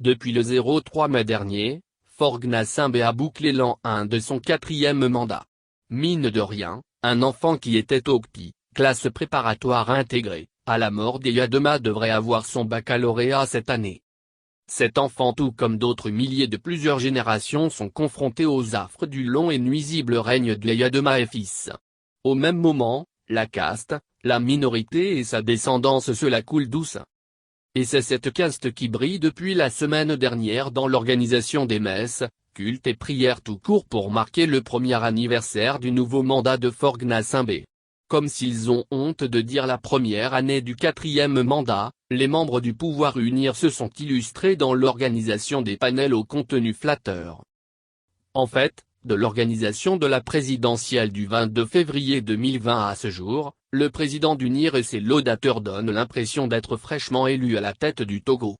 Depuis le 03 mai dernier, Faure Gnassingbé a bouclé l'an 1 de son 4e mandat. Mine de rien, un enfant qui était au CPI, classe préparatoire intégrée, à la mort d'Eyadema devrait avoir son baccalauréat cette année. Cet enfant tout comme d'autres milliers de plusieurs générations sont confrontés aux affres du long et nuisible règne d'Eyadema et fils. Au même moment, la caste, la minorité et sa descendance se la coulent douce. Et c'est cette caste qui brille depuis la semaine dernière dans l'organisation des messes, cultes et prières tout court pour marquer le premier anniversaire du nouveau mandat de Faure Gnassingbé. Comme s'ils ont honte de dire la première année du 4e mandat, les membres du pouvoir unir se sont illustrés dans l'organisation des panels au contenu flatteur. En fait, de l'organisation de la présidentielle du 22 février 2020 à ce jour, le président d'UNIR et ses laudateurs donnent l'impression d'être fraîchement élus à la tête du Togo.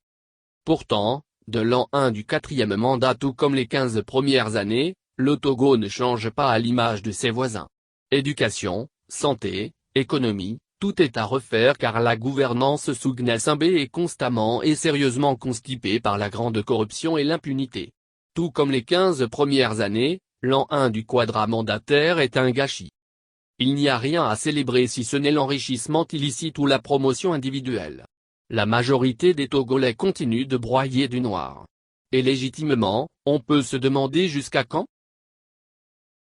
Pourtant, de l'an 1 du 4e mandat tout comme les 15 premières années, le Togo ne change pas à l'image de ses voisins. Éducation, santé, économie, tout est à refaire car la gouvernance sous Gnassingbé est constamment et sérieusement constipée par la grande corruption et l'impunité. Tout comme les 15 premières années, l'an 1 du quadra-mandataire est un gâchis. Il n'y a rien à célébrer si ce n'est l'enrichissement illicite ou la promotion individuelle. La majorité des Togolais continue de broyer du noir. Et légitimement, on peut se demander jusqu'à quand ?